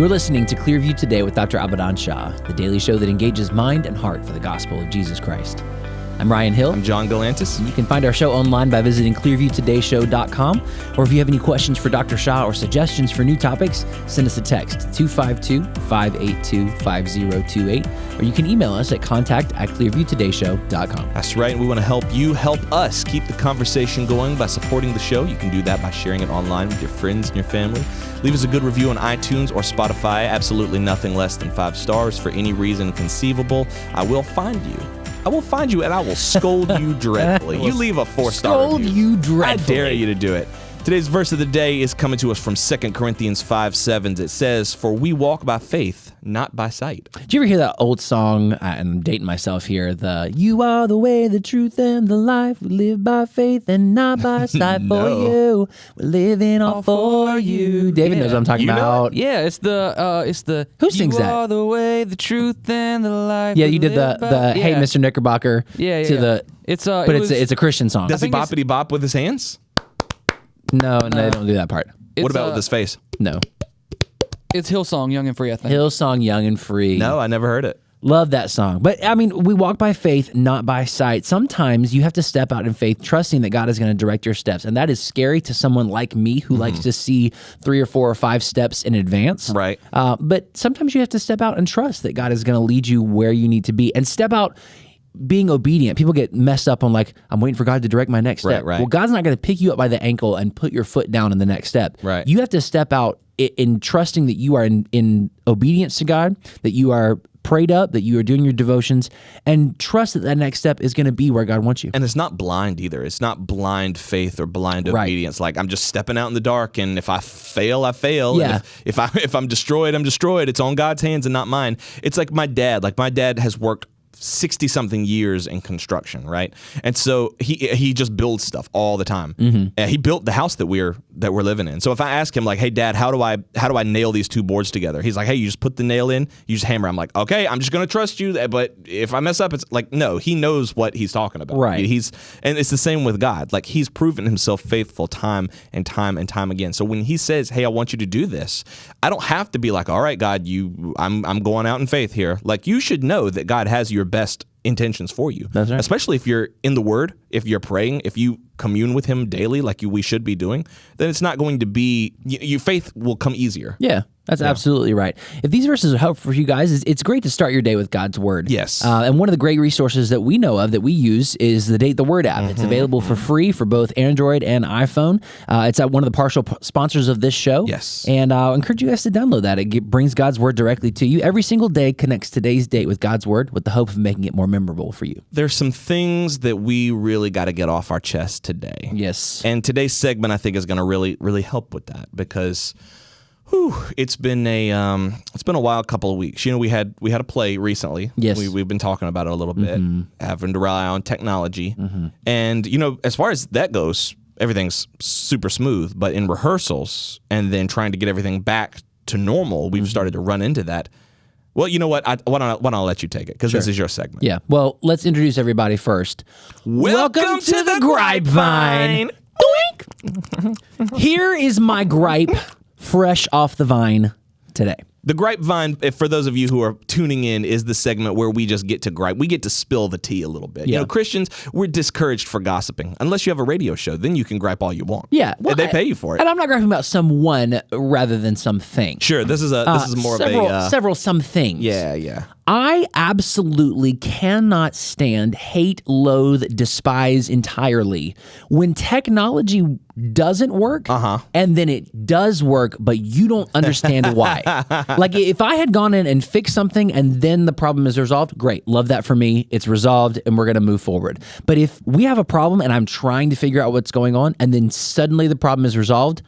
You're listening to Clearview Today with Dr. Abadan Shah, the daily show that engages mind and heart for the gospel of Jesus Christ. I'm Ryan Hill. I'm John Galantis. You can find our show online by visiting clearviewtodayshow.com, or if you have any questions for Dr. Shah or suggestions for new topics, send us a text, 252-582-5028, or you can email us at contact@clearviewtodayshow.com. That's right, and we want to help you help us keep the conversation going by supporting the show. You can do that by sharing it online with your friends and your family. Leave us a good review on iTunes or Spotify, absolutely nothing less than 5 stars for any reason conceivable. I will find you and I will scold you dreadfully. You leave a 4-star review. Scold you dreadfully. I dare you to do it. Today's verse of the day is coming to us from 2 Corinthians 5:7. It says, "For we walk by faith, not by sight." Did you ever hear that old song, and I'm dating myself here, "You are the way, the truth, and the life. We live by faith and not by sight for you. We're living all for you." David knows what I'm talking about. Yeah, it's the Who sings that? You are the way, the truth, and the life. Yeah, you did the "Hey, Mr. Knickerbocker" Yeah. it's a Christian song. Does he boppity bop with his hands? No, they don't do that part. What about with his face? No. It's Hillsong, Young and Free, I think. Hillsong, Young and Free. No, I never heard it. Love that song. But, I mean, we walk by faith, not by sight. Sometimes you have to step out in faith, trusting that God is going to direct your steps. And that is scary to someone like me who likes to see 3 or 4 or 5 steps in advance. Right. But sometimes you have to step out and trust that God is going to lead you where you need to be. And step out being obedient. People get messed up on I'm waiting for God to direct my next step. Right. Well, God's not going to pick you up by the ankle and put your foot down in the next step. Right. You have to step out in trusting that you are in obedience to God, that you are prayed up, that you are doing your devotions, and trust that next step is going to be where God wants you. And it's not blind either. It's not blind faith or blind obedience. Like, I'm just stepping out in the dark, and if I fail, I fail. Yeah. And if I'm destroyed, I'm destroyed. It's on God's hands and not mine. It's like my dad. Like, my dad has worked 60-something years in construction, right? And so he just builds stuff all the time. And he built the house that we're living in. So if I ask him, like, "Hey, Dad, how do I nail these 2 boards together?" He's like, "Hey, you just put the nail in, you just hammer." I'm like, "Okay, I'm just gonna trust you." But if I mess up, it's like, no, he knows what he's talking about. Right. And it's the same with God. Like, he's proven himself faithful time and time and time again. So when he says, "Hey, I want you to do this," I don't have to be like, "All right, God, I'm going out in faith here." Like, you should know that God has your best intentions for you. That's right. Especially if you're in the Word, if you're praying, if you commune with Him daily like we should be doing, then it's not going to be, your faith will come easier. Yeah, that's absolutely right. If these verses are helpful for you guys, it's great to start your day with God's Word. Yes. And one of the great resources that we know of that we use is the Date the Word app. It's available for free for both Android and iPhone. It's at one of the partial sponsors of this show. Yes. And I encourage you guys to download that. It brings God's Word directly to you. Every single day connects today's date with God's Word with the hope of making it more memorable for you. There's some things that we really got to get off our chest today. Yes. And today's segment, I think, is going to really, really help with that, because it's been a wild couple of weeks. You know, we had a play recently. Yes. We've been talking about it a little bit, having to rely on technology. And, you know, as far as that goes, everything's super smooth. But in rehearsals and then trying to get everything back to normal, we've started to run into that. Well, you know what? Why don't I let you take it? Because this is your segment. Yeah. Well, let's introduce everybody first. Welcome to the Grapevine. Doink! Here is my gripe, fresh off the vine today. The Grapevine, for those of you who are tuning in, is the segment where we just get to gripe. We get to spill the tea a little bit. Yeah. You know, Christians, we're discoured for gossiping. Unless you have a radio show, then you can gripe all you want. Yeah. Well, and they pay you for it. And I'm not griping about someone rather than something. Sure, this is more several some things. Yeah. I absolutely cannot stand, hate, loathe, despise entirely when technology doesn't work and then it does work, but you don't understand why. Like, if I had gone in and fixed something and then the problem is resolved, great. Love that for me. It's resolved and we're going to move forward. But if we have a problem and I'm trying to figure out what's going on and then suddenly the problem is resolved,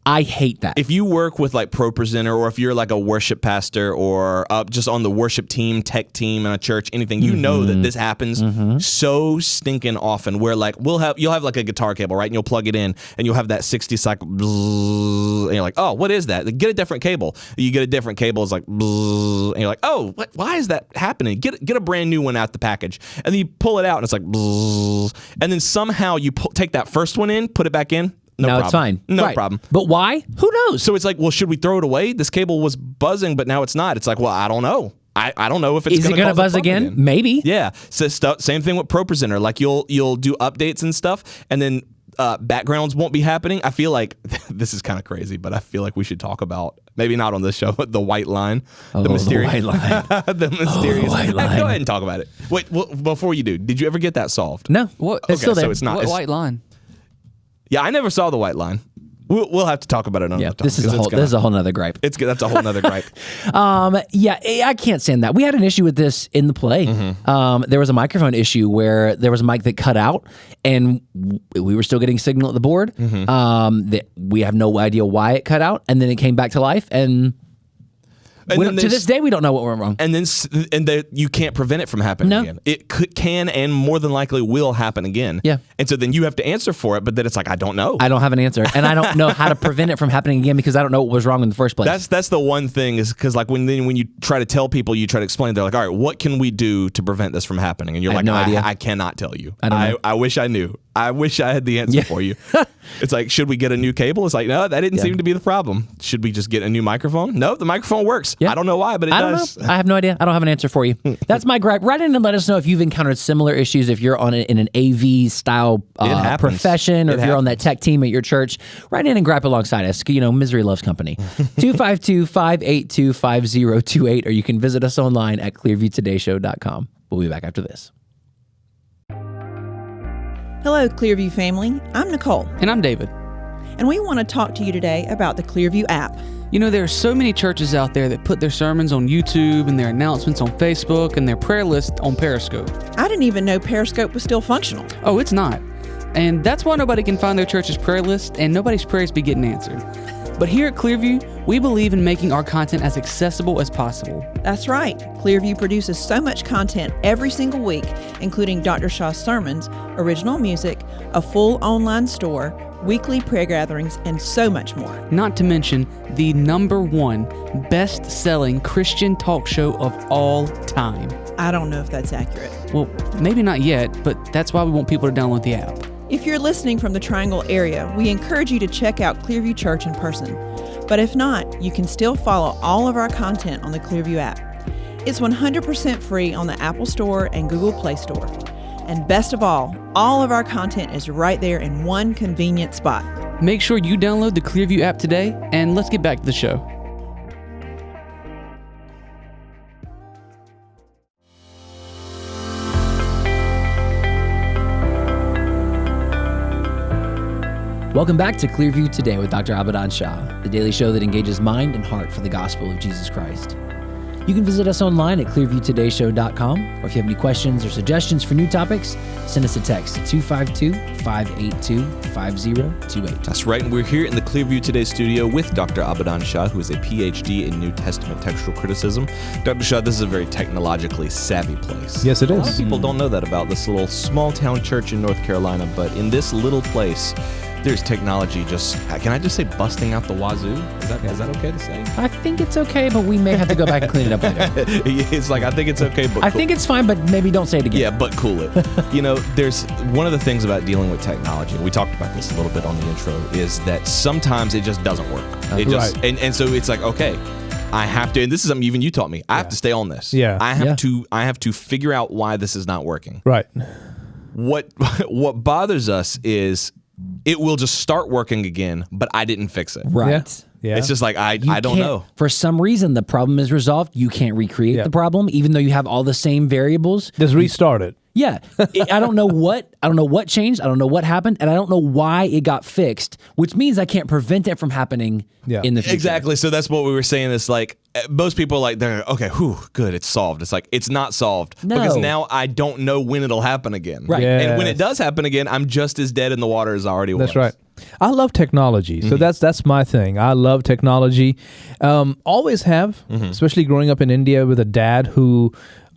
I hate that. If you work with like ProPresenter, or if you're like a worship pastor, or just on the worship team, tech team in a church, anything, you know that this happens so stinking often. Where like you'll have like a guitar cable, right? And you'll plug it in, and you'll have that 60 cycle, and you're like, oh, what is that? Get a different cable. You get a different cable, it's like, and you're like, oh, why is that happening? Get a brand new one out the package, and then you pull it out, and it's like, and then somehow you take that first one in, put it back in. now it's fine. No problem. But why? Who knows? So it's like, well, should we throw it away? This cable was buzzing, but now it's not. It's like, well, I don't know. I don't know if it's going to buzz again? Maybe. Yeah. So same thing with ProPresenter. Like you'll do updates and stuff, and then backgrounds won't be happening. I feel like this is kind of crazy, but I feel like we should talk about, maybe not on this show, but the white line, the mysterious white line, the mysterious. white line. Go ahead and talk about it. Wait, well, before you do, did you ever get that solved? No. What? It's still there. So it's not. What white line? Yeah, I never saw the white line. We'll have to talk about it another time. This is a whole nother gripe. That's a whole nother gripe. Yeah, I can't stand that. We had an issue with this in the play. There was a microphone issue where there was a mic that cut out, and we were still getting signal at the board. That we have no idea why it cut out, and then it came back to life. And to this day, we don't know what went wrong. And then you can't prevent it from happening again. It can and more than likely will happen again. Yeah. And so then you have to answer for it, but then it's like, I don't know. I don't have an answer, and I don't know how to prevent it from happening again because I don't know what was wrong in the first place. That's the one thing, is because like when you try to tell people, you try to explain, they're like, all right, what can we do to prevent this from happening? And you're like, no idea. I cannot tell you. I don't know. I wish I knew. I wish I had the answer for you. It's like, should we get a new cable? It's like, no, that didn't seem to be the problem. Should we just get a new microphone? No, the microphone works. Yeah. I don't know why, but it does. I have no idea. I don't have an answer for you. That's my gripe. Write in and let us know if you've encountered similar issues, if you're in an AV style profession, or if you're on that tech team at your church. Write in and gripe alongside us. Misery loves company. 252-582-5028, or you can visit us online at clearviewtodayshow.com. We'll be back after this. Hello, Clearview family. I'm Nicole, And I'm David. and we want to talk to you today about the Clearview app. There are so many churches out there that put their sermons on YouTube and their announcements on Facebook and their prayer list on Periscope. I didn't even know Periscope was still functional. Oh, it's not. And that's why nobody can find their church's prayer list and nobody's prayers be getting answered. But here at Clearview, we believe in making our content as accessible as possible. That's right. Clearview produces so much content every single week, including Dr. Shah's sermons, original music, a full online store, weekly prayer gatherings, and so much more. Not to mention the #1 best-selling Christian talk show of all time. I don't know if that's accurate. Well, maybe not yet, but that's why we want people to download the app. If you're listening from the Triangle area, we encourage you to check out Clearview Church in person. But if not, you can still follow all of our content on the Clearview app. It's 100% free on the Apple Store and Google Play Store. And best of all of our content is right there in one convenient spot. Make sure you download the Clearview app today, and let's get back to the show. Welcome back to Clearview Today with Dr. Shah, the daily show that engages mind and heart for the gospel of Jesus Christ. You can visit us online at clearviewtodayshow.com, or if you have any questions or suggestions for new topics, send us a text to 252-582-5028. That's right, and we're here in the Clearview Today studio with Dr. Shah, who is a PhD in New Testament textual criticism. Dr. Shah, this is a very technologically savvy place. Yes, it A lot is. of people don't know that about this little small town church in North Carolina, but in this little place, there's technology can I just say busting out the wazoo? Is that okay to say? I think it's okay, but we may have to go back and clean it up later. It's like, I think it's okay, but I think it's fine, but maybe don't say it again. yeah, but cool it. There's one of the things about dealing with technology, and we talked about this a little bit on the intro, is that sometimes it just doesn't work. And so it's like, okay, I have to, and this is something even you taught me, I have to stay on this. Yeah. I have to figure out why this is not working. Right. What bothers us is it will just start working again, but I didn't fix it. Right. Yeah. It's just like, I don't can't- know. For some reason, the problem is resolved. You can't recreate the problem, even though you have all the same variables. Just restart it. Yeah, I don't know what changed. I don't know what happened, and I don't know why it got fixed. Which means I can't prevent it from happening in the future. Exactly. So that's what we were saying. Is like most people are like, they're okay. Whew, good. It's solved. It's like it's not solved because now I don't know when it'll happen again. Right. And when it does happen again, I'm just as dead in the water as I already was. That's right. I love technology. So that's my thing. I love technology. Always have, especially growing up in India with a dad who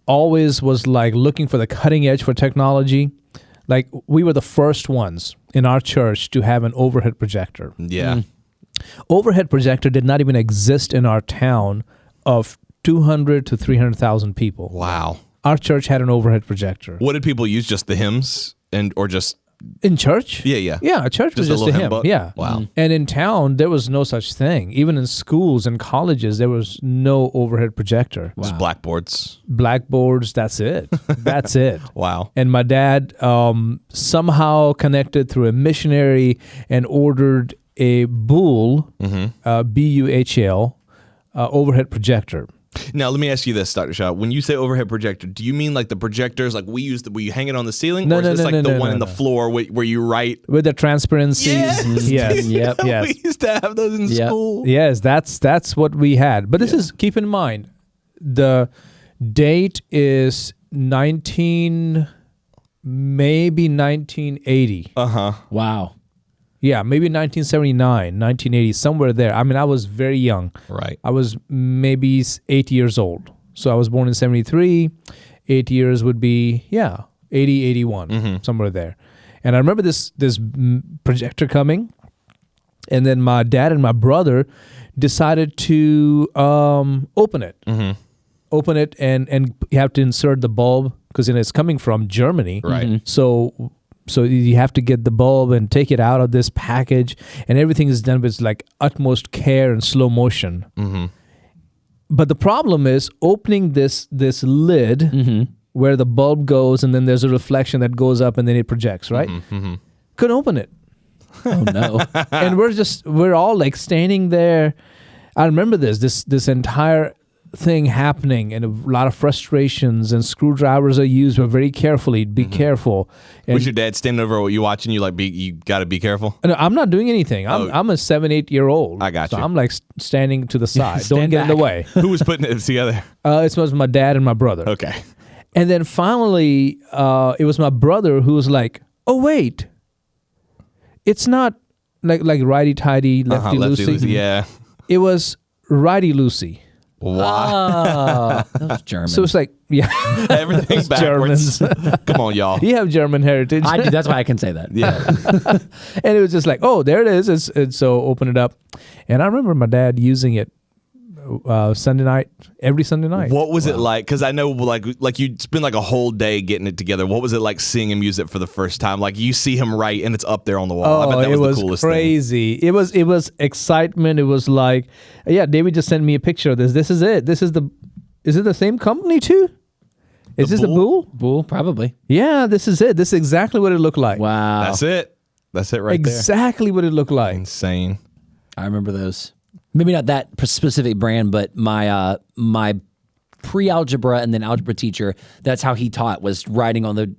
always was like looking for the cutting edge for technology. Like we were the first ones in our church to have an overhead projector. Yeah. Overhead projector did not even exist in our town of 200 to 300,000 people. Wow. Our church had an overhead projector. What did people use? Just the hymns or just In church? Yeah. Yeah, church was Just a just a little hymn. hymn book? Yeah. Wow. And in town, there was no such thing. Even in schools and colleges, there was no overhead projector. Just blackboards. Blackboards, that's it. That's it. Wow. And my dad somehow connected through a missionary and ordered a Buhl, B-U-H-L, overhead projector. Now, let me ask you this, Dr. Shah. When you say overhead projector, do you mean like the projectors like we use, where you hang it on the ceiling? No, or is no, this no, like no, the no, one no, in the no. floor where you write? With the transparencies. Yes. Yep. Yes. We used to have those in Yep. school. Yes, that's what we had. But this is, keep in mind, the date is maybe 1980. Wow. Yeah, maybe 1979, 1980, somewhere there. I mean, I was very young. Right. I was maybe 8 years old. So I was born in 73. 8 years would be, 80, 81, somewhere there. And I remember this projector coming. And then my dad and my brother decided to open it. Open it, and you have to insert the bulb because it's coming from Germany. Right. So you have to get the bulb and take it out of this package, and everything is done with like utmost care and slow motion. But the problem is opening this lid where the bulb goes, and then there's a reflection that goes up, and then it projects. Right? Couldn't open it. Oh no. And we're all like standing there. I remember this entire thing happening, and a lot of frustrations, and screwdrivers are used very carefully. Be careful. And Was your dad standing over you watching you like, you got to be careful? no, I'm not doing anything. I'm a 7-8 year old. I got so you. I'm like standing to the side. Don't Stand get in the back. way. Who was putting it together? It was my dad and my brother. Okay. And then finally, it was my brother who was like, "Oh wait, it's not like righty-tighty, lefty-loosey. Yeah. It was righty-loosey." Wow. Those Germans. So it's like, Everything's backwards. Come on, y'all. you have German heritage. I do. That's why I can say that. Yeah. And it was just like, oh, there it is. It's so open it up. And I remember my dad using it Sunday night, every Sunday night. What was it like? Because I know, like you spend like a whole day getting it together. What was it like seeing him use it for the first time? Like you see him write, and it's up there on the wall. I bet that it was the coolest crazy. It was excitement. It was like, David just sent me a picture of this. This is it. Is it the same company too? Is this the Buhl? Bull, probably. Yeah, this is it. This is exactly what it looked like. Wow. thing. That's it right Exactly what it looked there. like. Insane. I remember those. Maybe not that specific brand, but my my pre-algebra and then algebra teacher, that's how he taught, was writing on the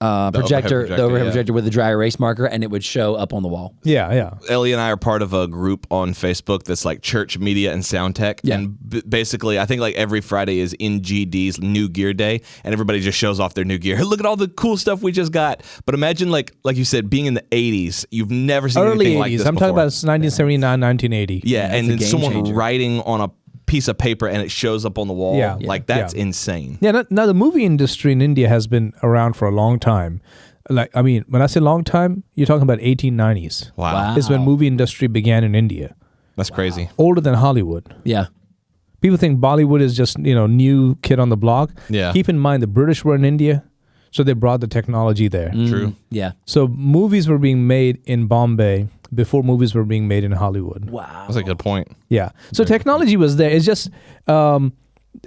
projector, the overhead projector with a dry erase marker, and it would show up on the wall. Yeah. Ellie and I are part of a group on Facebook that's like church media and sound tech. Yeah. And basically, I think like every Friday is NGD's New Gear Day, and everybody just shows off their new gear. Look at all the cool stuff we just got. But imagine, like you said, being in the 80s, you've never seen Early anything 80s. like this I'm before. talking about 1979, 1980. Yeah, and a then game someone changer. writing on a piece of paper and it shows up on the wall. Yeah. Like that's insane. Yeah, now the movie industry in India has been around for a long time. Like, I mean, when I say long time, you're talking about 1890s. Wow. Is when movie industry began in India. That's crazy. Older than Hollywood. Yeah. People think Bollywood is just, new kid on the block. Yeah. Keep in mind the British were in India, so they brought the technology there. True. Yeah. So movies were being made in Bombay before movies were being made in Hollywood. Wow. That's a good point. Yeah. So technology was there. It's just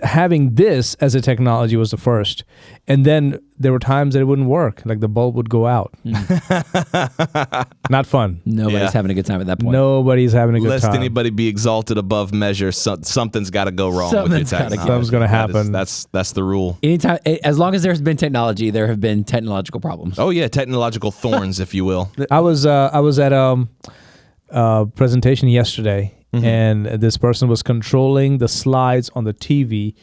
having this as a technology was the first. And then there were times that it wouldn't work. Like the bulb would go out. Not fun. Nobody's having a good time at that point. Nobody's having a good Lest time. anybody be exalted above measure, something's got to go wrong with Something's your gotta technology. go. Something's gonna happen. That's the rule. Anytime, as long as there's been technology, there have been technological problems. Oh yeah, technological thorns, if you will. I was at a presentation yesterday, and this person was controlling the slides on the TV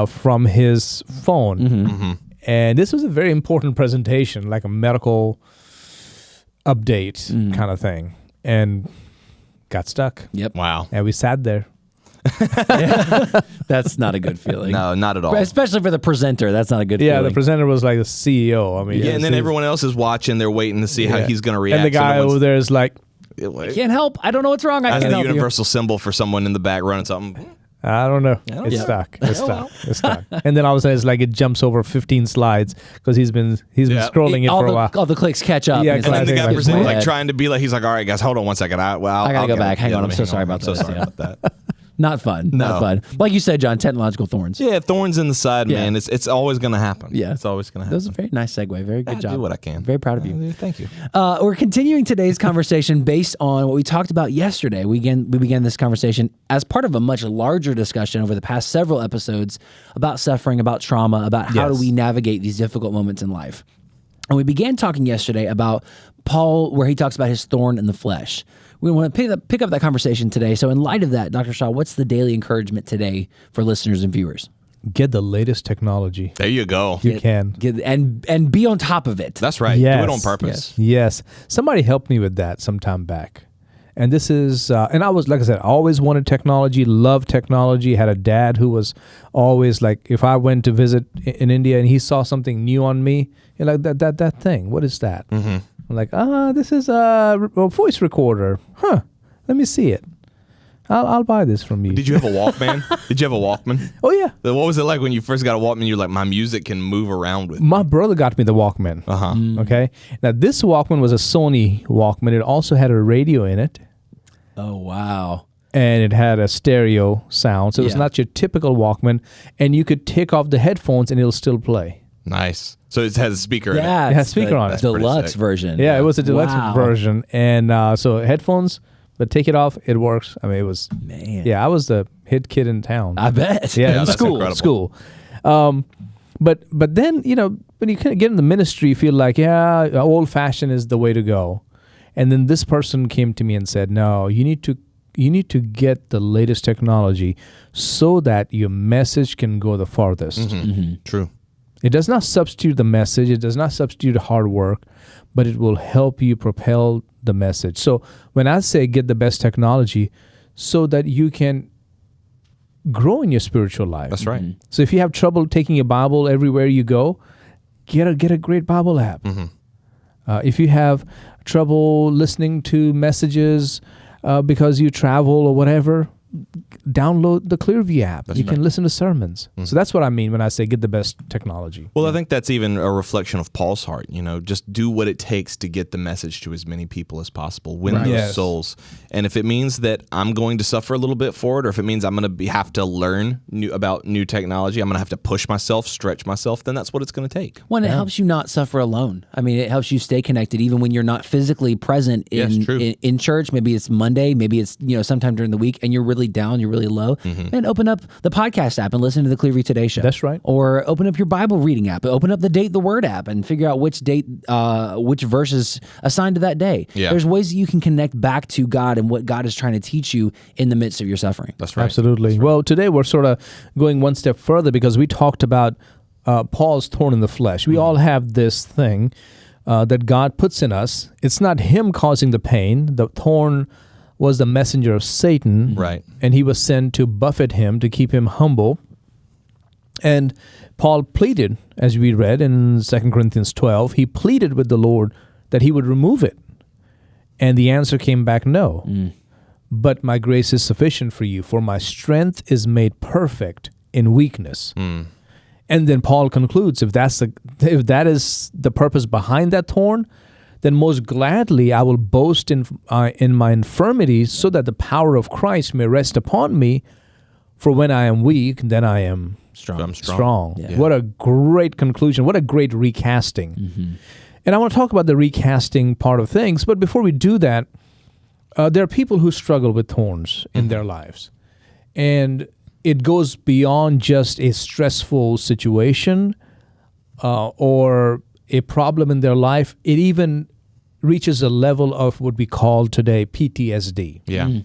from his phone. And this was a very important presentation, like a medical update kind of thing, and got stuck. Yep. Wow. And we sat there. That's not a good feeling. No, not at all. Especially for the presenter, that's not a good Yeah, feeling. the presenter was like the CEO. I mean, Yeah, and then everyone else is watching. They're waiting to see how he's going to react. And the guy over there is like, Can't help. I don't know what's wrong. I That's can't the help universal symbol for someone in the back running something. I don't know. It's stuck. It's stuck. It's stuck. And then all of a sudden, it's like it jumps over 15 slides because he's been scrolling it for a while. All the clicks catch up. Yeah, and it's And then like, the guy like, presented, what? like trying to be like, he's like, all right, guys, hold on one second. I gotta go back. Hang on, I'm so sorry about this. Sorry Yeah. about that. Not fun. Not fun. Like you said, John, technological thorns. Yeah, thorns in the side, Yeah. man. It's always going to happen. Yeah. It's always going to That was a happen. very nice segue. Very good I job. do what I can. Very proud of you. Thank you. We're continuing today's conversation based on what we talked about yesterday. We began this conversation as part of a much larger discussion over the past several episodes about suffering, about trauma, about how do we navigate these difficult moments in life. And we began talking yesterday about Paul, where he talks about his thorn in the flesh. We want to pick up that conversation today. So in light of that, Dr. Shah, what's the daily encouragement today for listeners and viewers? Get the latest technology. There you go. You can. And be on top of it. That's right. Yes. Do it on purpose. Yes. Somebody helped me with that some time back. And this is, and I was, like I said, I always wanted technology, loved technology, had a dad who was always like, if I went to visit in India and he saw something new on me, you're like, that thing, what is that? Mm-hmm. I'm like, this is a voice recorder. Huh, let me see it. I'll buy this from you. Did you have a Walkman? Did you have a Walkman? Oh, yeah. What was it like when you first got a Walkman? You're like, my music can move around with. My brother got me the Walkman. Uh-huh. Okay. Now, this Walkman was a Sony Walkman. It also had a radio in it. Oh, wow. And it had a stereo sound. So it was not your typical Walkman. And you could take off the headphones and it'll still play. Nice. So it has a speaker in it. Yeah, It has it's speaker the on it. deluxe sick. version. Yeah, it was a deluxe Wow. version. And so headphones, but take it off, it works. I mean, it was, Man. yeah, I was the hit kid in town. I bet. Yeah, in that's school. incredible. But then, when you kind of get in the ministry, you feel like, old fashioned is the way to go. And then this person came to me and said, no, you need to get the latest technology so that your message can go the farthest. True. It does not substitute the message. It does not substitute hard work, but it will help you propel the message. So when I say get the best technology, so that you can grow in your spiritual life. That's right. So if you have trouble taking your Bible everywhere you go, get a great Bible app. If you have trouble listening to messages because you travel or whatever, download the Clearview app. You can listen to sermons. So that's what I mean when I say get the best technology. Well, I think that's even a reflection of Paul's heart. Just do what it takes to get the message to as many people as possible. Win those Yes. souls. And if it means that I'm going to suffer a little bit for it, or if it means I'm going to have to learn about new technology, I'm going to have to push myself, stretch myself, then that's what it's going to take. Well, it helps you not suffer alone. I mean, it helps you stay connected even when you're not physically present Yes, true. in church. Maybe it's Monday, maybe it's sometime during the week, and you're really down, you're really low. And open up the podcast app and listen to the Clearview Today show. That's right. Or open up your Bible reading app. Open up the Date the Word app and figure out which verse is assigned to that day. Yeah. There's ways that you can connect back to God and what God is trying to teach you in the midst of your suffering. That's right. Absolutely. Well, today we're sort of going one step further because we talked about Paul's thorn in the flesh. We all have this thing that God puts in us. It's not him causing the pain. The thorn was the messenger of Satan. Right. And he was sent to buffet him, to keep him humble. And Paul pleaded, as we read in 2 Corinthians 12, he pleaded with the Lord that he would remove it. And the answer came back, no. But my grace is sufficient for you, for my strength is made perfect in weakness. And then Paul concludes, if that is the purpose behind that thorn, then most gladly I will boast in my infirmities, so that the power of Christ may rest upon me. For when I am weak, then I am strong. Yeah. What a great conclusion. What a great recasting. And I want to talk about the recasting part of things. But before we do that, there are people who struggle with thorns in their lives. And it goes beyond just a stressful situation or a problem in their life. It even reaches a level of what we call today PTSD. Yeah.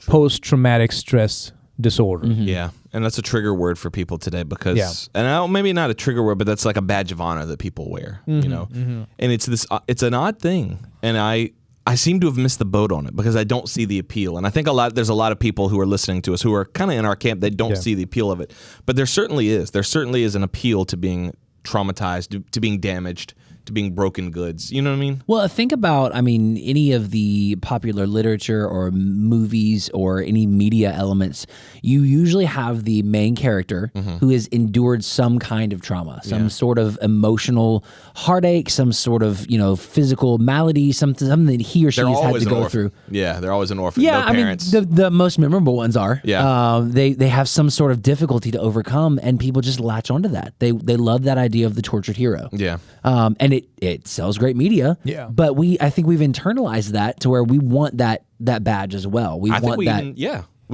Post-traumatic stress disorder. Yeah. And that's a trigger word for people today because, and maybe not a trigger word, but that's like a badge of honor that people wear, And it's an odd thing. And I seem to have missed the boat on it because I don't see the appeal. And I think there's a lot of people who are listening to us who are kind of in our camp. They don't see the appeal of it, but there certainly is. There certainly is an appeal to being traumatized, to being damaged, to being broken goods. You know what I mean? Well, think about, any of the popular literature or movies or any media elements. You usually have the main character who has endured some kind of trauma, some sort of emotional heartache, some sort of, physical malady, something that he or she has had to go through. Yeah, they're always an orphan. Yeah, no parents. the most memorable ones are. Yeah. They have some sort of difficulty to overcome, and people just latch onto that. They love that idea of the tortured hero. Yeah. And it sells great media. Yeah. But I think we've internalized that to where we want that badge as well. We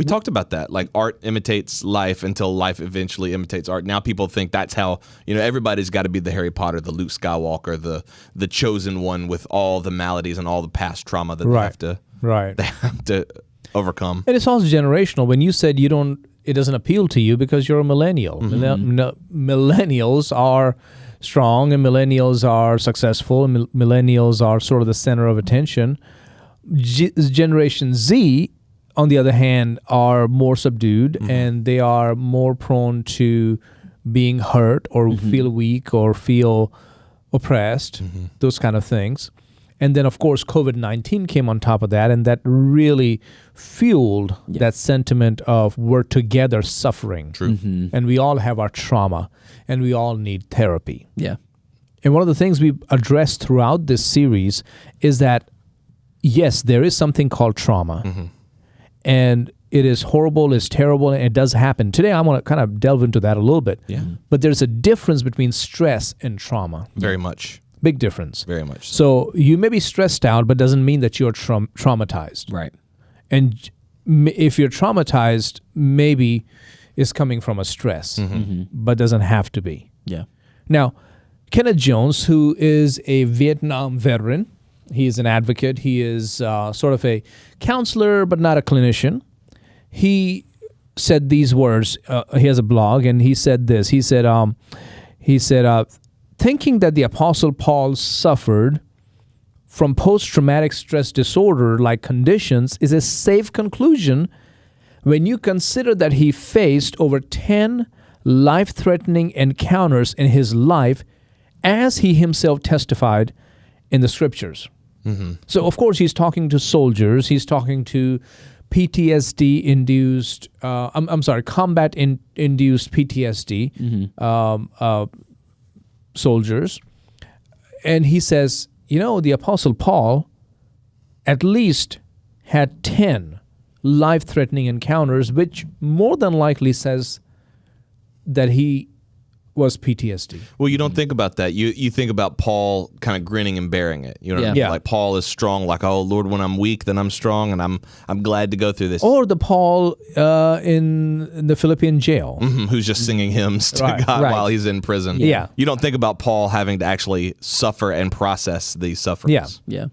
talked about that. Like art imitates life until life eventually imitates art. Now people think that's how, everybody's got to be the Harry Potter, the Luke Skywalker, the chosen one with all the maladies and all the past trauma that they have to overcome. And it's also generational. When you said it doesn't appeal to you because you're a millennial. Millennials are strong and millennials are successful and millennials are sort of the center of attention. Generation Z, on the other hand, are more subdued and they are more prone to being hurt or feel weak or feel oppressed, those kind of things. And then, of course, COVID-19 came on top of that, and that really fueled that sentiment of we're together suffering. True. And we all have our trauma, and we all need therapy. Yeah. And one of the things we've addressed throughout this series is that, yes, there is something called trauma. And it is horrible, it's terrible, and it does happen. Today, I want to kind of delve into that a little bit. Yeah. But there's a difference between stress and trauma. Very much. Big difference. Very much. So you may be stressed out, but doesn't mean that you're traumatized. Right. And if you're traumatized, maybe it's coming from a stress, but doesn't have to be. Yeah. Now, Kenneth Jones, who is a Vietnam veteran, he is an advocate. He is sort of a counselor, but not a clinician. He said these words. He has a blog, and he said this. He said, thinking that the Apostle Paul suffered from post-traumatic stress disorder-like conditions is a safe conclusion when you consider that he faced over 10 life-threatening encounters in his life, as he himself testified in the scriptures. So, of course, he's talking to soldiers. He's talking to PTSD-induced, combat-induced PTSD soldiers. And he says, the Apostle Paul at least had 10 life-threatening encounters, which more than likely says that he was PTSD. Well, you don't think about that. You think about Paul kind of grinning and bearing it. You know what I mean? Yeah. Like Paul is strong, like, oh, Lord, when I'm weak, then I'm strong, and I'm glad to go through this. Or the Paul in the Philippian jail. Who's just singing hymns to God while he's in prison. Yeah. You don't think about Paul having to actually suffer and process these sufferings. Yeah.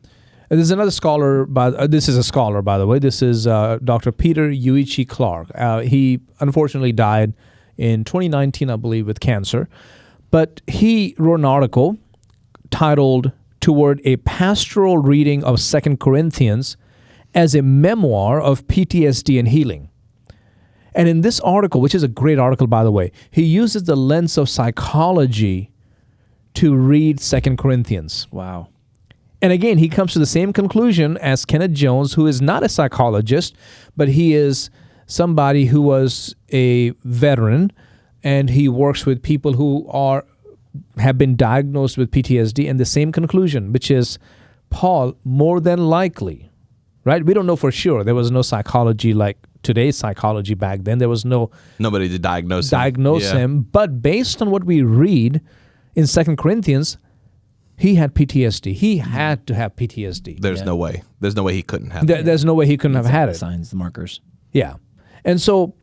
And there's another scholar, this is a scholar, by the way. This is Dr. Peter Yuichi Clark. He unfortunately died in 2019, I believe, with cancer. But he wrote an article titled Toward a Pastoral Reading of 2 Corinthians as a Memoir of PTSD and Healing. And in this article, which is a great article, by the way, he uses the lens of psychology to read 2 Corinthians. Wow. And again, he comes to the same conclusion as Kenneth Jones, who is not a psychologist, but he is somebody who was a veteran, and he works with people who have been diagnosed with PTSD, and the same conclusion, which is Paul, more than likely, right? We don't know for sure. There was no psychology like today's psychology back then. There was nobody to diagnose him. But based on what we read in 2 Corinthians, he had PTSD. He had to have PTSD. There's no way. There's no way he couldn't have it. There's no way he couldn't have had it. Signs, the markers. Yeah. And so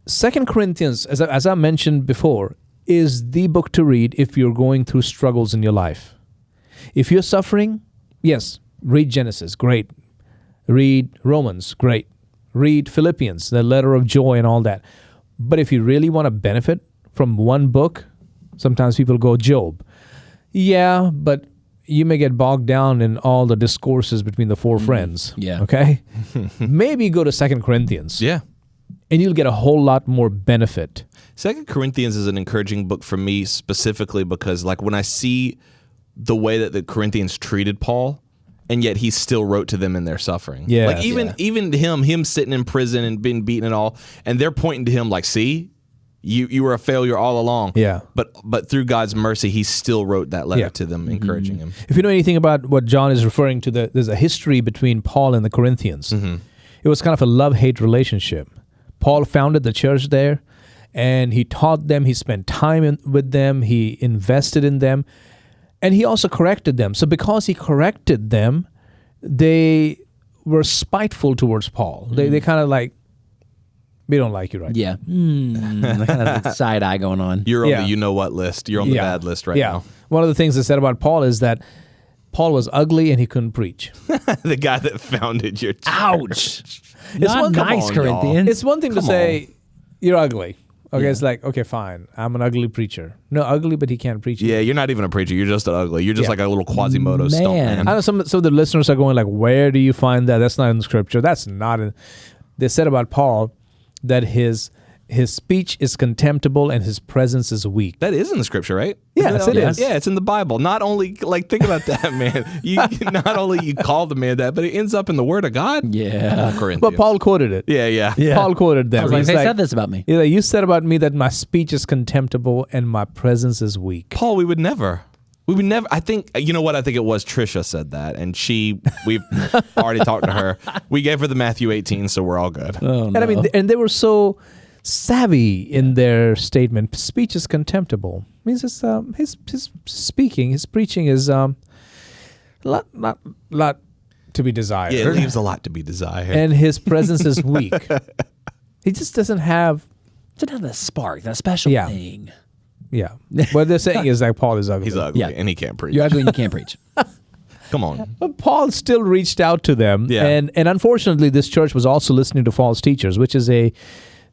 2 Corinthians, as I mentioned before, is the book to read if you're going through struggles in your life. If you're suffering, yes, read Genesis, great. Read Romans, great. Read Philippians, the letter of joy and all that. But if you really want to benefit from one book, sometimes people go Job. Yeah, but you may get bogged down in all the discourses between the four friends. Yeah. Okay? Maybe go to 2 Corinthians. Yeah. And you'll get a whole lot more benefit. 2 Corinthians is an encouraging book for me specifically because, like, when I see the way that the Corinthians treated Paul, and yet he still wrote to them in their suffering. Yeah. Like even him sitting in prison and being beaten and all, and they're pointing to him like, see, you were a failure all along. Yeah. But through God's mercy, he still wrote that letter to them, encouraging him. If you know anything about what John is referring to, there's a history between Paul and the Corinthians. It was kind of a love-hate relationship. Paul founded the church there, and he taught them, he spent time with them, he invested in them, and he also corrected them. So because he corrected them, they were spiteful towards Paul. They kind of like, we don't like you right Yeah. Kind of the side eye going on. You're on Yeah. the you-know-what list. You're on the bad list right now. One of the things they said about Paul is that Paul was ugly and he couldn't preach. The guy that founded your church. Ouch. It's Not one- come nice, on, y'all. Corinthians. It's one thing to say, you're ugly. Okay, it's like, okay, fine. I'm an ugly preacher. No, ugly, but he can't preach. Yeah, you're not even a preacher. You're just an ugly. You're just like a little Quasimodo stump Man. man. I know some of the listeners are going like, where do you find that? That's not in the scripture. That's not in. They said about Paul that his speech is contemptible and his presence is weak. That is in the scripture, right? Yes, it is. Yeah, it's in the Bible. Not only, like, think about that, man. Not only you call the man that, but it ends up in the Word of God. Yeah. Corinthians. But Paul quoted it. Yeah. Paul quoted them. I was like, He's they like, said this about me. he's like, you said about me that my speech is contemptible and my presence is weak. Paul, we would never. I think, you know what? I think it was Trisha said that, and we've already talked to her. We gave her the Matthew 18, so we're all good. Oh, And I mean, and they were so savvy in their statement. Speech is contemptible. Means it's, his speaking, his preaching is lot to be desired. Yeah, it leaves a lot to be desired. And his presence is weak. He just doesn't have. Doesn't have that spark, that special Yeah. thing. Yeah. What they're saying is like Paul is ugly. He's ugly, Yeah. and he can't preach. You're ugly and you can't preach. Come on. But Paul still reached out to them. Yeah. And unfortunately, this church was also listening to false teachers, which is a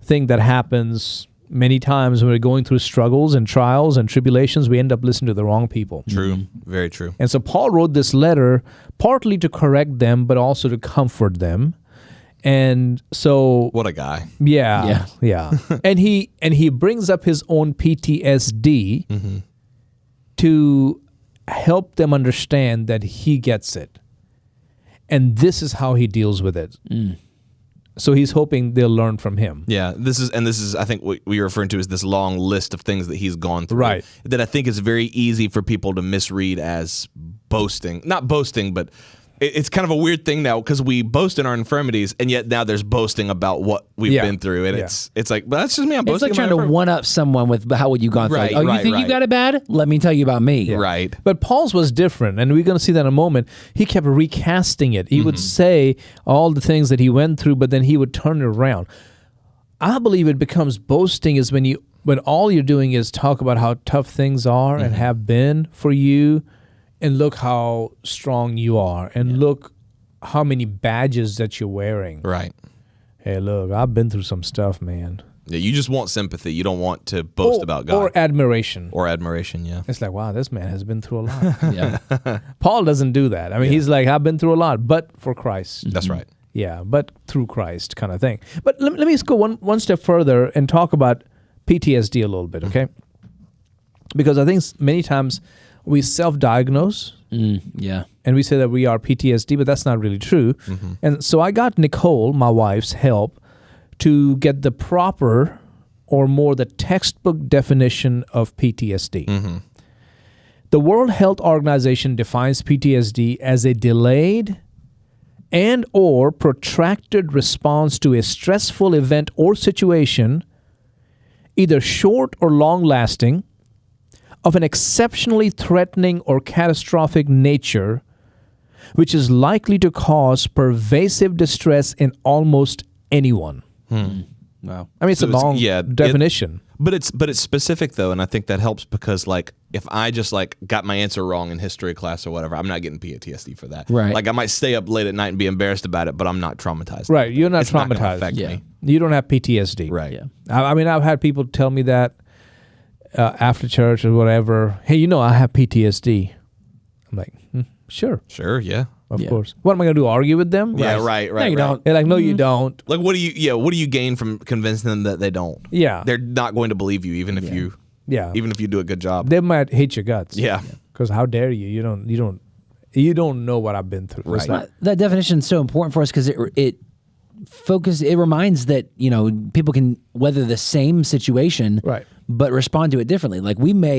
thing that happens many times when we're going through struggles and trials and tribulations. We end up listening to the wrong people. True. Very true. And so Paul wrote this letter partly to correct them, but also to comfort them. And so, What a guy. yeah. and he brings up his own PTSD to help them understand that he gets it. And this is how he deals with it. So he's hoping they'll learn from him. Yeah, this is I think what you're referring to is this long list of things that he's gone through. Right. That I think is very easy for people to misread as boasting. Not boasting, but it's kind of a weird thing now because we boast in our infirmities, and yet now there's boasting about what we've Yeah. been through, and Yeah. it's like, but that's just me. I'm It's boasting. like trying to one up someone with how would you gone through. Right, Like, oh, you right, think you right. got it bad? Let me tell you about me. Right. But Paul's was different, and we're going to see that in a moment. He kept recasting it. He would say all the things that he went through, but then he would turn it around. I believe it becomes boasting is when all you're doing is talk about how tough things are and have been for you, and look how strong you are, and look how many badges that you're wearing. Right. Hey, look, I've been through some stuff, man. Yeah, you just want sympathy. You don't want to boast about God Or admiration. or admiration. Yeah. It's like, wow, this man has been through a lot. Yeah. Paul doesn't do that. I mean, he's like, I've been through a lot, but for Christ. That's right. Yeah, but through Christ kind of thing. But let me just go one step further and talk about PTSD a little bit, okay? Because I think many times we self-diagnose Yeah. and we say that we are PTSD, but that's not really true. And so I got Nicole, my wife's help, to get the proper or more the textbook definition of PTSD. The World Health Organization defines PTSD as a delayed and or protracted response to a stressful event or situation, either short or long-lasting, of an exceptionally threatening or catastrophic nature, which is likely to cause pervasive distress in almost anyone. Wow. I mean, it's So a it's- long yeah, definition. But it's specific though, and I think that helps because like if I just like got my answer wrong in history class or whatever, I'm not getting PTSD for that. Right. Like I might stay up late at night and be embarrassed about it, but I'm not traumatized. Right, you're not It's not gonna traumatized. affect Yeah. me. You don't have PTSD. Right. Yeah. I mean, I've had people tell me that after church or whatever, hey, I have PTSD. I'm like, sure, Sure. Yeah. of Yeah. course. What am I going to do, argue with them? Yeah. Right. No, you don't. They're like, no, you don't. Like what do you gain from convincing them that they don't? Yeah. They're not going to believe you even if you Yeah. even if you do a good job. They might hate your guts. Yeah. Because how dare you? You don't know what I've been through. It's like, That definition is so important for us because it reminds that, people can weather the same situation, right, but respond to it differently. Like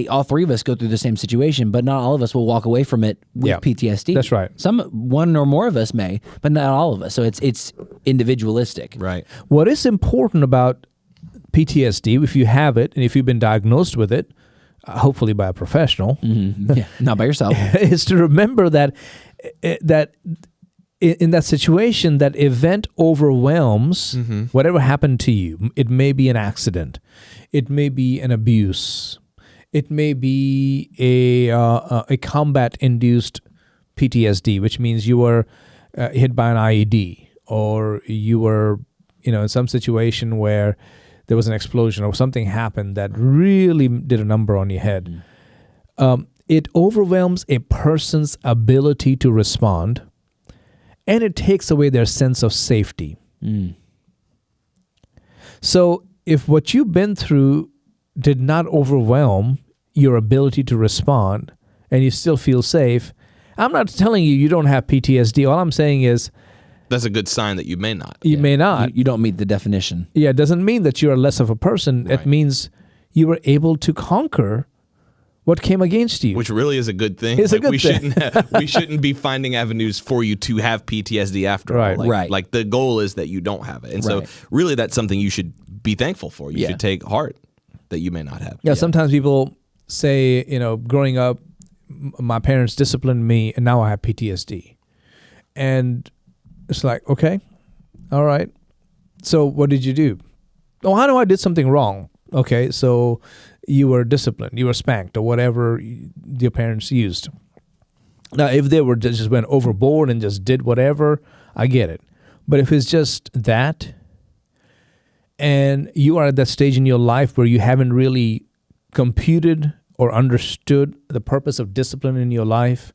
all three of us go through the same situation, but not all of us will walk away from it with PTSD. That's right. One or more of us may, but not all of us. So it's individualistic. Right. What is important about PTSD, if you have it and if you've been diagnosed with it, hopefully by a professional, Not by yourself. is to remember that in that situation, that event overwhelms whatever happened to you. It may be an accident, it may be an abuse, it may be a combat-induced PTSD, which means you were hit by an IED, or you were, in some situation where there was an explosion or something happened that really did a number on your head. It overwhelms a person's ability to respond, and it takes away their sense of safety. So if what you've been through did not overwhelm your ability to respond and you still feel safe, I'm not telling you don't have PTSD. All I'm saying is that's a good sign that you may not. You may not. You don't meet the definition. Yeah, it doesn't mean that you're less of a person. Right. It means you were able to conquer what came against you. Which really is a good thing. It's a good thing. We shouldn't be finding avenues for you to have PTSD after all. Right. Like the goal is that you don't have it. And so really that's something you should be thankful for. You should take heart that you may not have. Yeah, sometimes people say, growing up, my parents disciplined me and now I have PTSD. And it's like, okay, all right. So what did you do? Oh, I know I did something wrong. Okay, so you were disciplined, you were spanked, or whatever your parents used. Now, if they were just went overboard and just did whatever, I get it. But if it's just that, and you are at that stage in your life where you haven't really computed or understood the purpose of discipline in your life,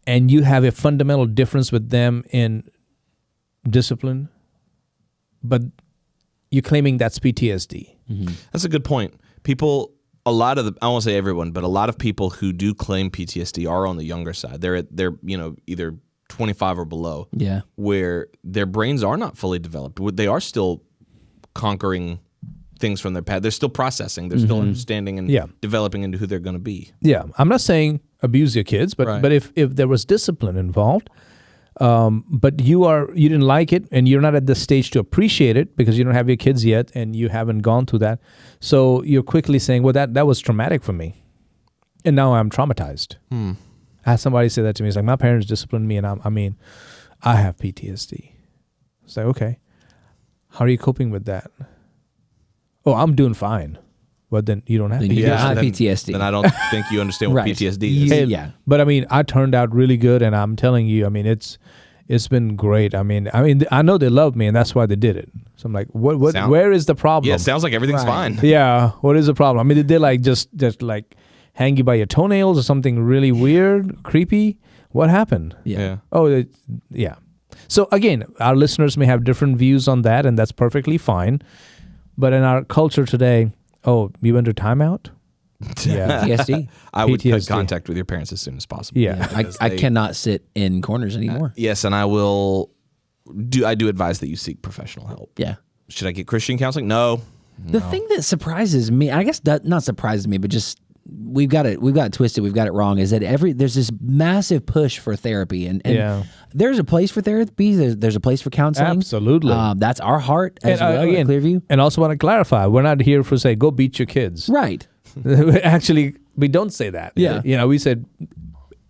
and you have a fundamental difference with them in discipline, but you're claiming that's PTSD. That's a good point. People, I won't say everyone, but a lot of people who do claim PTSD are on the younger side. They're either 25 or below. Yeah. Where their brains are not fully developed. They are still conquering things from their past. They're still processing. They're still understanding and developing into who they're going to be. Yeah. I'm not saying abuse your kids, but if there was discipline involved, but you didn't like it and you're not at the stage to appreciate it because you don't have your kids yet and you haven't gone through that. So you're quickly saying, well, that was traumatic for me. And now I'm traumatized. I had somebody say that to me. It's like, my parents disciplined me and I have PTSD. It's like, okay, how are you coping with that? Oh, I'm doing fine. But then you don't have PTSD. You don't have PTSD. Then I don't think you understand what PTSD is. Yeah. But I turned out really good, and I'm telling you, it's been great. I know they love me, and that's why they did it. So I'm like, where is the problem? Yeah, it sounds like everything's fine. Yeah, what is the problem? Did they like just like hang you by your toenails or something really weird, creepy? What happened? Yeah. Oh, yeah. So again, our listeners may have different views on that, and that's perfectly fine. But in our culture today, oh, you went to timeout? Yeah. PTSD. I would cut PTSD. contact with your parents as soon as possible. Yeah. I cannot sit in corners anymore. Yes, and I do advise that you seek professional help. Yeah. Should I get Christian counseling? No. The thing that surprises me, I guess that not surprises me, but just we've got it twisted, we've got it wrong, is that there's this massive push for therapy and there's a place for therapy, there's a place for counseling. Absolutely. That's our heart as well at Clearview. And also want to clarify, we're not here for say, go beat your kids. Right. Actually, we don't say that. Yeah. We said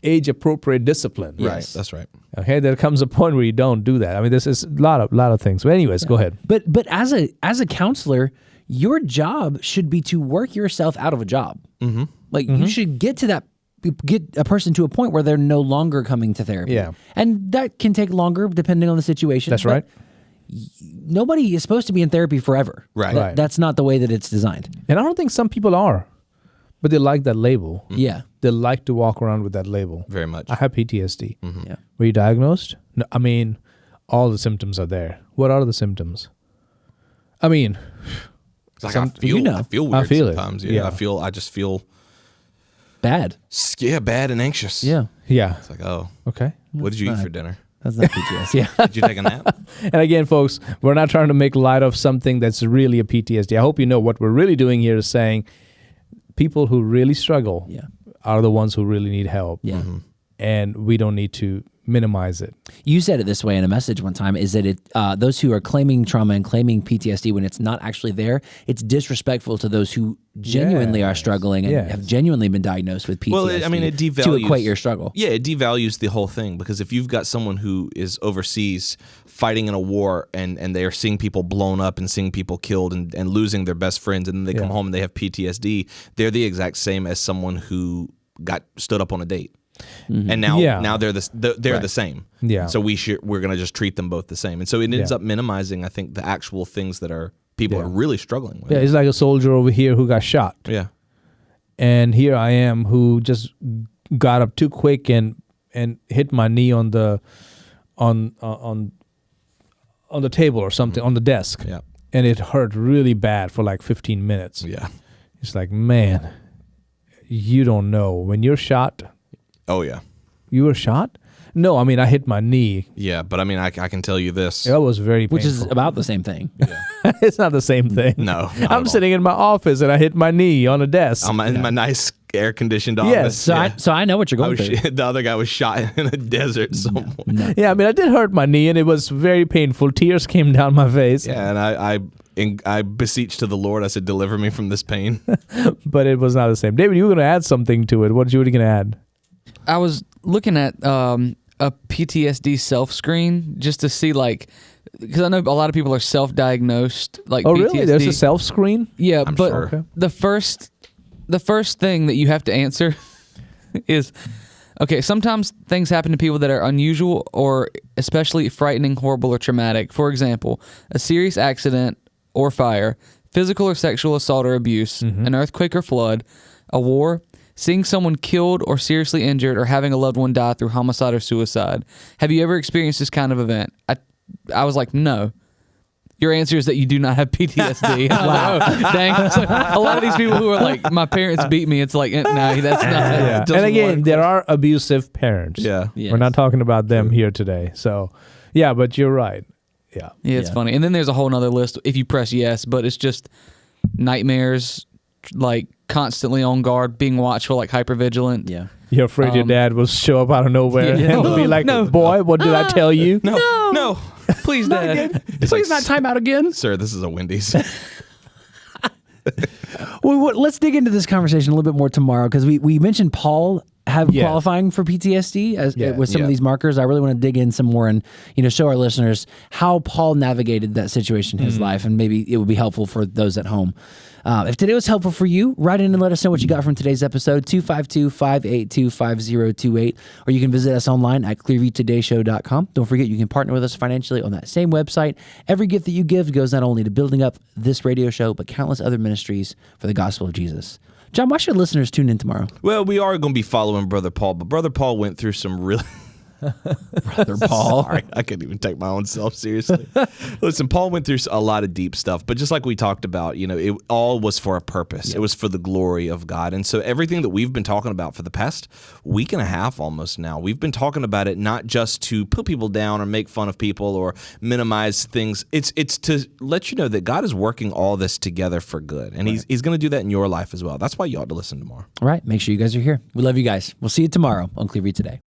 age-appropriate discipline. Yes. Right, that's right. Okay, there comes a point where you don't do that. This is a lot of things. But anyways, go ahead. But as a counselor, your job should be to work yourself out of a job. Mm-hmm. Like you should get a person to a point where they're no longer coming to therapy. Yeah. And that can take longer depending on the situation. That's right. Nobody is supposed to be in therapy forever. Right. Right. That's not the way that it's designed. And I don't think some people are, but they like that label. Yeah. They like to walk around with that label. Very much. I have PTSD. Yeah. Were you diagnosed? No, all the symptoms are there. What are the symptoms? It's like I feel weird I feel it. sometimes. Yeah. I just feel Bad. Yeah, bad and anxious. Yeah. Yeah. It's like, oh, Okay. what did you eat for dinner? That's not PTSD. Yeah. Did you take a nap? And again, folks, we're not trying to make light of something that's really a PTSD. I hope you know what we're really doing here is saying people who really struggle are the ones who really need help. Yeah. And we don't need to minimize it. You said it this way in a message one time, is that those who are claiming trauma and claiming PTSD when it's not actually there, it's disrespectful to those who genuinely are struggling and have genuinely been diagnosed with PTSD. Well, I mean, it devalues... to equate your struggle. Yeah, it devalues the whole thing, because if you've got someone who is overseas fighting in a war and they are seeing people blown up and seeing people killed and losing their best friends, and then they come home and they have PTSD, they're the exact same as someone who got stood up on a date. And now they're the same. Yeah. So we're gonna just treat them both the same, and so it ends up minimizing, I think, the actual things that people are really struggling with. Yeah, it's like a soldier over here who got shot. Yeah. And here I am who just got up too quick and hit my knee on the table or something, on the desk. Yeah. And it hurt really bad for like 15 minutes. Yeah. It's like, man, you don't know. When you're shot. Oh, yeah. You were shot? No, I mean, I hit my knee. Yeah, but I mean, I can tell you this. That was very painful. Which is about the same thing. It's not the same thing. No. I'm sitting in my office and I hit my knee on a desk. I'm in my nice air-conditioned office. Yes. So I know what you're going through. The other guy was shot in a desert somewhere. Yeah, I mean, I did hurt my knee and it was very painful. Tears came down my face. Yeah, and I beseeched to the Lord. I said, deliver me from this pain. But it was not the same. David, you were going to add something to it. What you were going to add? I was looking at a PTSD self-screen just to see, like, because I know a lot of people are self-diagnosed, like, Oh, PTSD. really? There's a self-screen? Yeah, I'm but sure. Okay. the first thing that you have to answer is, okay, sometimes things happen to people that are unusual or especially frightening, horrible, or traumatic. For example, a serious accident or fire, physical or sexual assault or abuse, an earthquake or flood, a war, seeing someone killed or seriously injured, or having a loved one die through homicide or suicide. Have you ever experienced this kind of event? I was like, no. Your answer is that you do not have PTSD. Wow. Dang. So a lot of these people who are like, my parents beat me, it's like, no, that's not. Yeah. And again, there are abusive parents. Yeah. We're not talking about them here today. So, yeah, but you're right. Yeah. Yeah, it's funny. And then there's a whole nother list if you press yes, but it's just nightmares, like constantly on guard, being watchful, like hypervigilant. Yeah. You're afraid your dad will show up out of nowhere and be like, boy, what did I tell you? No. Please, Dad. Please not time out again. Sir, this is a Wendy's. Well, let's dig into this conversation a little bit more tomorrow, because we mentioned Paul qualifying for PTSD with some of these markers. I really want to dig in some more and show our listeners how Paul navigated that situation in his life, and maybe it would be helpful for those at home. If today was helpful for you, write in and let us know what you got from today's episode, 252-582-5028, or you can visit us online at clearviewtodayshow.com. Don't forget, you can partner with us financially on that same website. Every gift that you give goes not only to building up this radio show, but countless other ministries for the gospel of Jesus. John, why should listeners tune in tomorrow? Well, we are going to be following Brother Paul, but Brother Paul went through some really... Brother Paul. Sorry, I couldn't even take my own self seriously. Listen, Paul went through a lot of deep stuff, but just like we talked about, it all was for a purpose. Yep. It was for the glory of God. And so everything that we've been talking about for the past week and a half almost now, we've been talking about it not just to put people down or make fun of people or minimize things. It's to let you know that God is working all this together for good. And He's going to do that in your life as well. That's why you ought to listen tomorrow. All right. Make sure you guys are here. We love you guys. We'll see you tomorrow on Clearview Today.